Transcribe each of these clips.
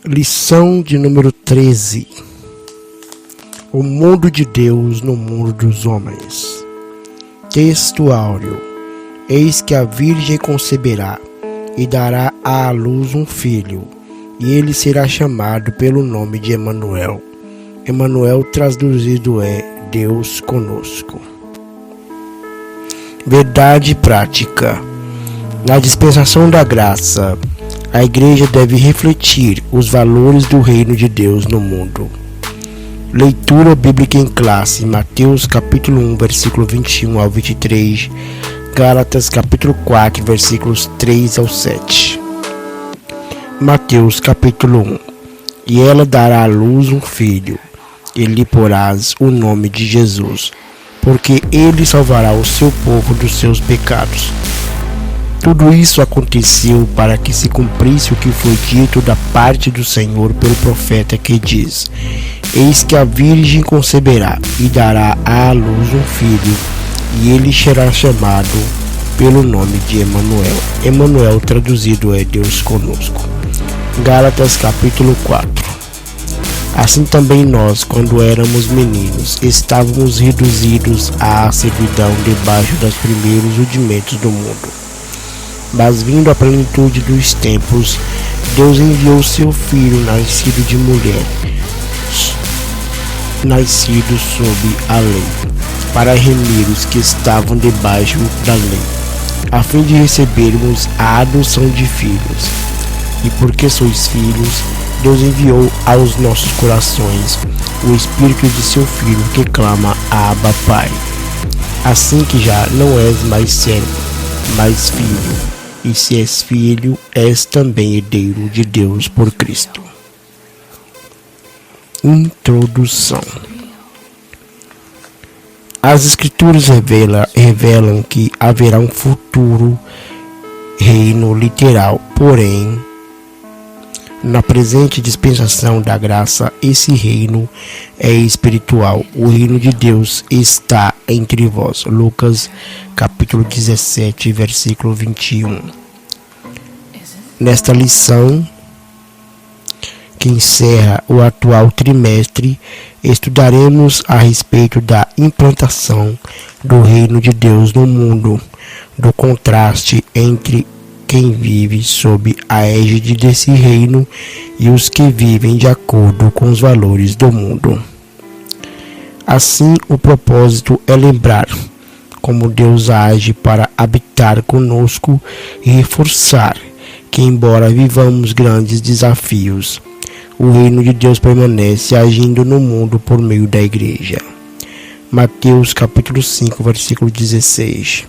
Lição de número 13. O mundo de Deus no mundo dos homens. Texto áureo. Eis que a Virgem conceberá e dará à luz um filho, e ele será chamado pelo nome de Emanuel. Emanuel traduzido é Deus conosco. Verdade prática. Na dispensação da graça, a igreja deve refletir os valores do reino de Deus no mundo. Leitura bíblica em classe: Mateus capítulo 1, versículo 21 ao 23, Gálatas capítulo 4, versículos 3 ao 7. Mateus capítulo 1. E ela dará à luz um filho, e lhe porás o nome de Jesus, porque ele salvará o seu povo dos seus pecados. Tudo isso aconteceu para que se cumprisse o que foi dito da parte do Senhor pelo profeta, que diz: Eis que a Virgem conceberá e dará à luz um filho, e ele será chamado pelo nome de Emanuel. Emanuel traduzido é Deus conosco. Gálatas capítulo 4. Assim também nós, quando éramos meninos, estávamos reduzidos à servidão debaixo dos primeiros rudimentos do mundo. Mas vindo a plenitude dos tempos, Deus enviou seu Filho, nascido de mulher, nascido sob a lei, para remir os que estavam debaixo da lei, a fim de recebermos a adoção de filhos. E porque sois filhos, Deus enviou aos nossos corações o Espírito de seu Filho, que clama: Abba, Pai. Assim que já não és mais servo, mas filho. E se és filho, és também herdeiro de Deus por Cristo. Introdução. As Escrituras revelam que haverá um futuro reino literal, porém, na presente dispensação da graça, esse reino é espiritual. O reino de Deus está entre vós. Lucas capítulo 17, versículo 21. Nesta lição, que encerra o atual trimestre, estudaremos a respeito da implantação do reino de Deus no mundo, do contraste entre quem vive sob a égide desse reino e os que vivem de acordo com os valores do mundo. Assim, o propósito é lembrar como Deus age para habitar conosco e reforçar que, embora vivamos grandes desafios, o reino de Deus permanece agindo no mundo por meio da igreja. Mateus capítulo 5, versículo 16.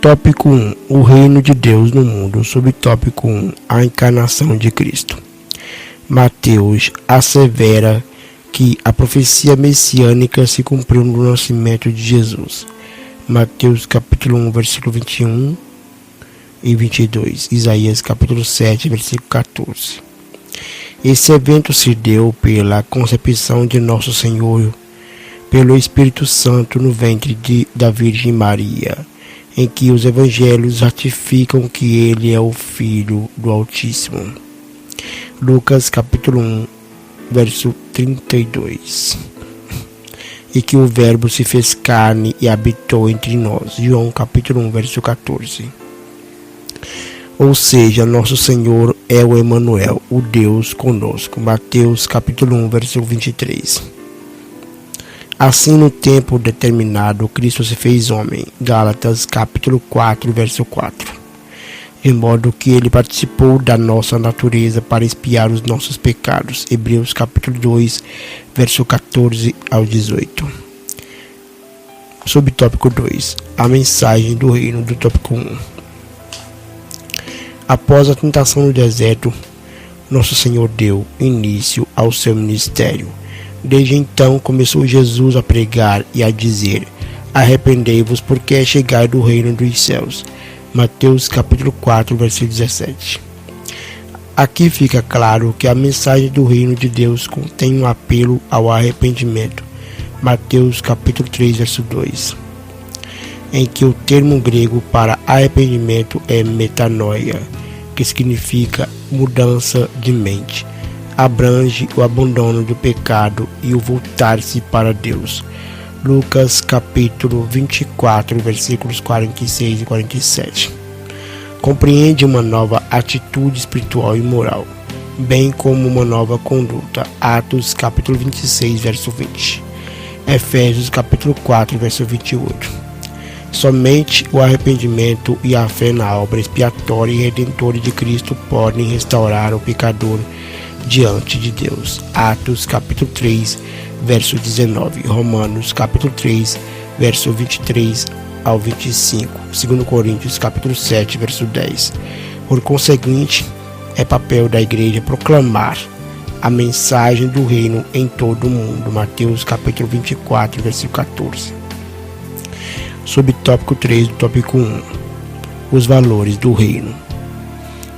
Tópico 1. O reino de Deus no mundo. Subtópico 1. A encarnação de Cristo. Mateus assevera que a profecia messiânica se cumpriu no nascimento de Jesus. Mateus capítulo 1, versículo 21 e 22. Isaías capítulo 7, versículo 14. Esse evento se deu pela concepção de Nosso Senhor pelo Espírito Santo no ventre da Virgem Maria, em que os evangelhos ratificam que ele é o Filho do Altíssimo. Lucas capítulo 1, verso 32. E que o Verbo se fez carne e habitou entre nós. João capítulo 1, verso 14. Ou seja, nosso Senhor é o Emanuel, o Deus conosco. Mateus capítulo 1, verso 23. Assim, no tempo determinado, Cristo se fez homem. Gálatas capítulo 4, verso 4. De modo que ele participou da nossa natureza para expiar os nossos pecados. Hebreus capítulo 2, verso 14 ao 18. Subtópico 2. A mensagem do reino do tópico 1. Após a tentação no deserto, nosso Senhor deu início ao seu ministério. Desde então começou Jesus a pregar e a dizer: Arrependei-vos, porque é chegado o reino dos céus. Mateus capítulo 4, versículo 17. Aqui fica claro que a mensagem do reino de Deus contém um apelo ao arrependimento. Mateus capítulo 3, verso 2. Em que o termo grego para arrependimento é metanoia, que significa mudança de mente. Abrange o abandono do pecado e o voltar-se para Deus. Lucas capítulo 24, versículos 46 e 47. Compreende uma nova atitude espiritual e moral, bem como uma nova conduta. Atos capítulo 26, verso 20. Efésios capítulo 4, verso 28. Somente o arrependimento e a fé na obra expiatória e redentora de Cristo podem restaurar o pecador diante de Deus. Atos capítulo 3, verso 19. Romanos capítulo 3, verso 23 ao 25. 2 Coríntios capítulo 7, verso 10. Por conseguinte, é papel da igreja proclamar a mensagem do reino em todo o mundo. Mateus capítulo 24, versículo 14. Subtópico 3 do tópico 1. Os valores do reino.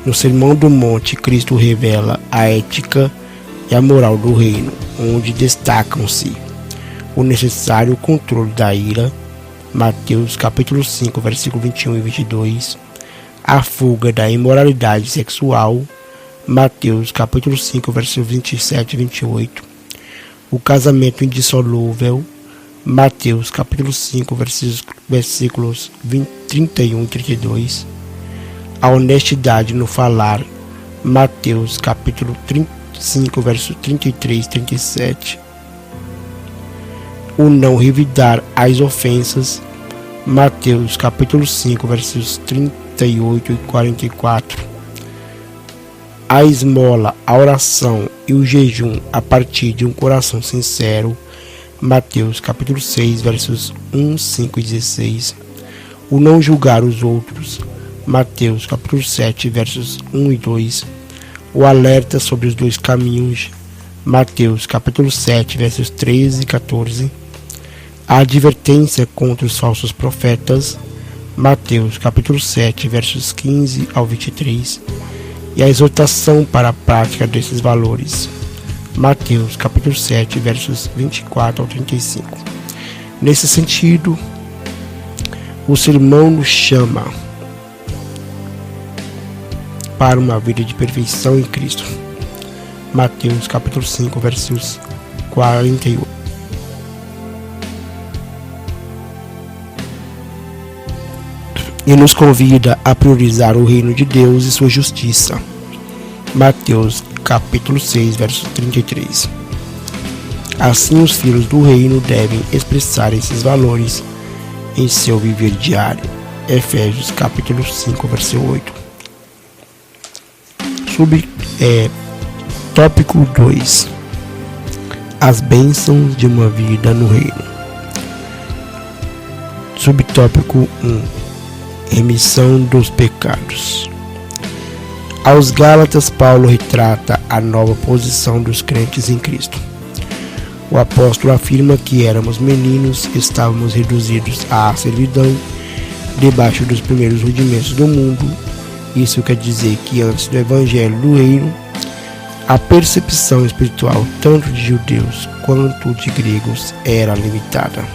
No Sermão do Monte, Cristo revela a ética e a moral do reino, onde destacam-se o necessário controle da ira, Mateus capítulo 5, versículo 21 e 22, a fuga da imoralidade sexual, Mateus capítulo 5, versículos 27 e 28, o casamento indissolúvel, Mateus capítulo 5, versículos 31 e 32, a honestidade no falar, Mateus capítulo 35, versos 33 e 37, o não revidar as ofensas, Mateus capítulo 5, versos 38 e 44, a esmola, a oração e o jejum a partir de um coração sincero, Mateus capítulo 6, versos 1, 5 e 16, o não julgar os outros, Mateus capítulo 7, versos 1 e 2, o alerta sobre os dois caminhos, Mateus capítulo 7, versos 13 e 14, a advertência contra os falsos profetas, Mateus capítulo 7, versos 15 ao 23, e a exortação para a prática desses valores, Mateus capítulo 7, versos 24 ao 35. Nesse sentido, o sermão nos chama para uma vida de perfeição em Cristo. Mateus capítulo 5, versos 48. E nos convida a priorizar o reino de Deus e sua justiça. Mateus capítulo 6, verso 33. Assim, os filhos do reino devem expressar esses valores em seu viver diário. Efésios capítulo 5, verso 8. Tópico 2. As bênçãos de uma vida no reino. Subtópico 1. Remissão dos pecados. Aos Gálatas, Paulo retrata a nova posição dos crentes em Cristo. O apóstolo afirma que éramos meninos, estávamos reduzidos à servidão, debaixo dos primeiros rudimentos do mundo. Isso quer dizer que antes do evangelho do reino, a percepção espiritual tanto de judeus quanto de gregos era limitada,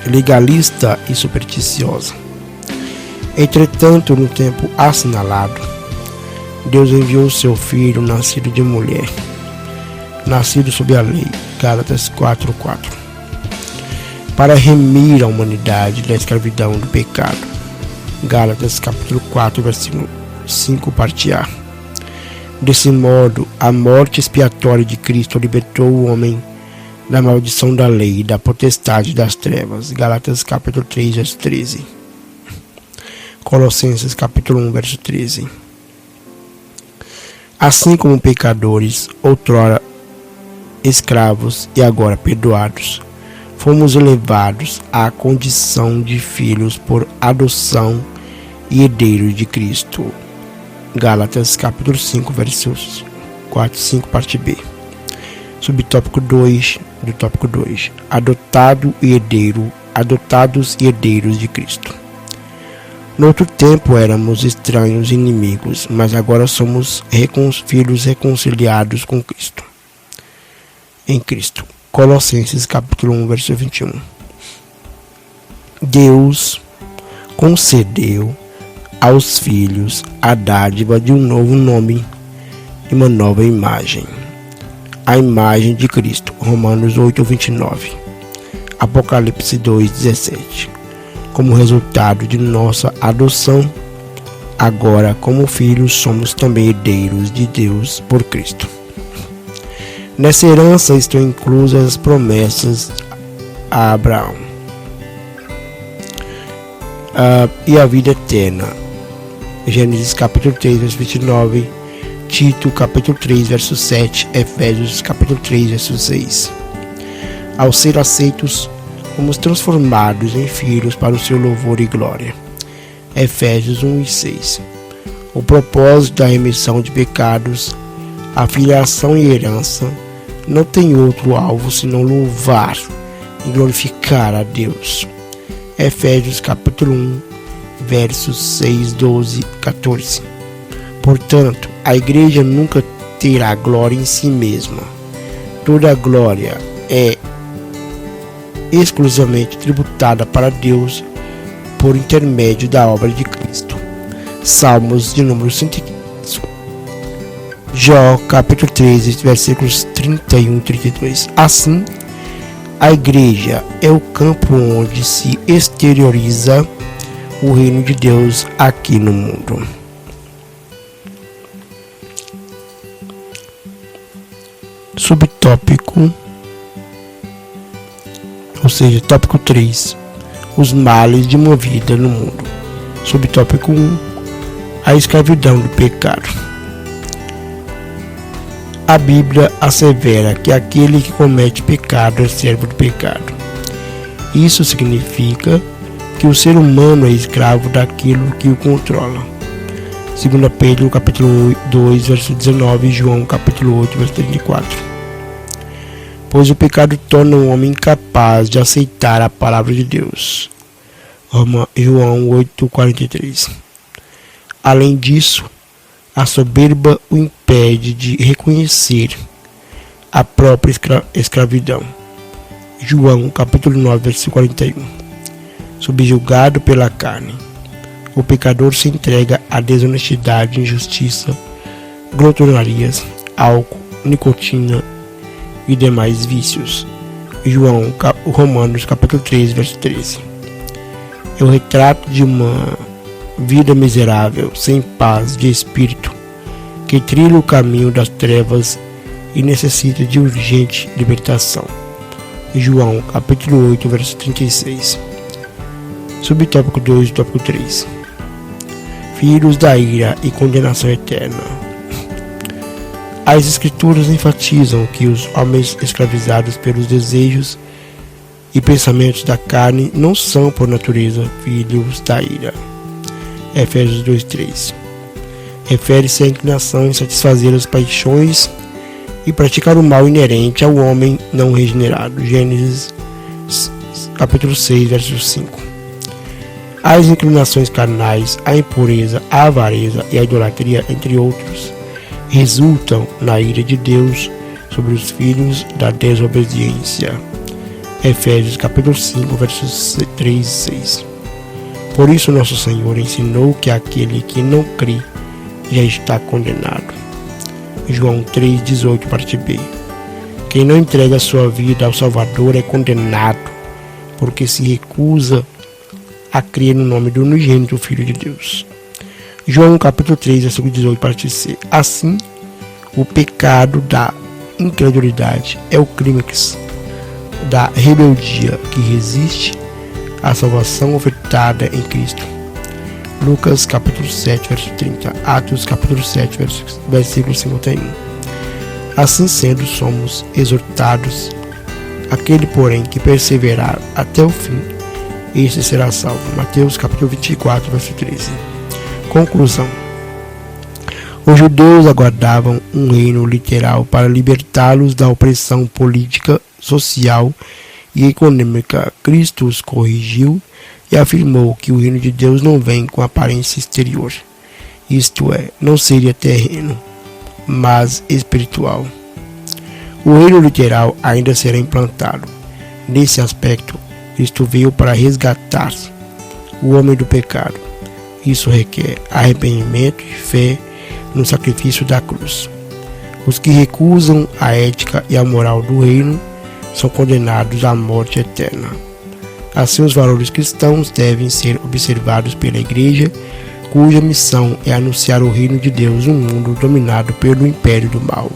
legalista e supersticiosa. Entretanto, no tempo assinalado, Deus enviou seu Filho, nascido de mulher, nascido sob a lei, Gálatas 4:4, para remir a humanidade da escravidão do pecado, Gálatas capítulo 4, versículo 5, parte A. Desse modo, a morte expiatória de Cristo libertou o homem da maldição da lei e da potestade das trevas, Gálatas capítulo 3, verso 13. Colossenses capítulo 1, verso 13. Assim como pecadores, outrora escravos e agora perdoados, fomos elevados à condição de filhos por adoção e herdeiros de Cristo. Gálatas capítulo 5, versos 4 e 5, parte B. Subtópico 2 do tópico 2. Adotados e herdeiros de Cristo. No outro tempo éramos estranhos e inimigos, mas agora somos filhos reconciliados com Cristo. Em Cristo. Colossenses capítulo 1, verso 21. Deus concedeu aos filhos a dádiva de um novo nome e uma nova imagem. A imagem de Cristo, Romanos 8:29, Apocalipse 2:17. Como resultado de nossa adoção, agora como filhos somos também herdeiros de Deus por Cristo. Nessa herança estão inclusas as promessas a Abraão e a vida eterna. Gênesis capítulo 3, verso 29, Tito capítulo 3, verso 7, Efésios capítulo 3, verso 6. Ao ser aceitos, fomos transformados em filhos para o seu louvor e glória. Efésios 1 e 6. O propósito da remissão de pecados, a filiação e herança, não tem outro alvo senão louvar e glorificar a Deus. Efésios capítulo 1, versos 6, 12 e 14. Portanto, a igreja nunca terá glória em si mesma. Toda a glória é exclusivamente tributada para Deus por intermédio da obra de Cristo. Salmos de número 115. Jó capítulo 13, versículos 31 e 32. Assim, a igreja é o campo onde se exterioriza o reino de Deus aqui no mundo. Subtópico, ou seja, tópico 3, os males de uma vida no mundo. Subtópico 1, a escravidão do pecado. A Bíblia assevera que aquele que comete pecado é servo do pecado. Isso significa que o ser humano é escravo daquilo que o controla. 2 Pedro capítulo 2, verso 19 e João capítulo 8, verso 34. Pois o pecado torna o homem incapaz de aceitar a palavra de Deus. João 8, 43. Além disso, a soberba o impede de reconhecer a própria escravidão. João capítulo 9, versículo 41. Subjugado pela carne, o pecador se entrega à desonestidade, injustiça, glutonarias, álcool, nicotina e demais vícios. Romanos capítulo 3, verso 13. É o retrato de uma vida miserável, sem paz de espírito, que trilha o caminho das trevas e necessita de urgente libertação. João capítulo 8, verso 36. Subtópico 2, tópico 3. Filhos da ira e condenação eterna. As escrituras enfatizam que os homens escravizados pelos desejos e pensamentos da carne não são por natureza filhos da ira. Efésios 2:3. Refere-se à inclinação em satisfazer as paixões e praticar o mal inerente ao homem não regenerado. Gênesis capítulo 6, verso 5. As inclinações carnais, a impureza, a avareza e a idolatria, entre outros, resultam na ira de Deus sobre os filhos da desobediência. Efésios capítulo 5, versos 3 e 6. Por isso nosso Senhor ensinou que aquele que não crê já está condenado. João 3:18, parte B. Quem não entrega sua vida ao Salvador é condenado, porque se recusa a crer no nome do unigênito Filho de Deus. João capítulo 3, versículo 18, parte C. Assim, o pecado da incredulidade é o clímax da rebeldia que resiste à salvação ofertada em Cristo. Lucas capítulo 7, verso 30. Atos capítulo 7, versículo 51. Assim sendo, somos exortados: aquele, porém, que perseverar até o fim, este será salvo. Mateus capítulo 24, verso 13. Conclusão. Os judeus aguardavam um reino literal para libertá-los da opressão política, social e econômica. Cristo os corrigiu e afirmou que o reino de Deus não vem com aparência exterior, isto é, não seria terreno, mas espiritual. O reino literal ainda será implantado. Nesse aspecto, Cristo veio para resgatar o homem do pecado. Isso requer arrependimento e fé no sacrifício da cruz. Os que recusam a ética e a moral do reino são condenados à morte eterna. Assim, os valores cristãos devem ser observados pela Igreja, cuja missão é anunciar o reino de Deus num mundo dominado pelo império do mal.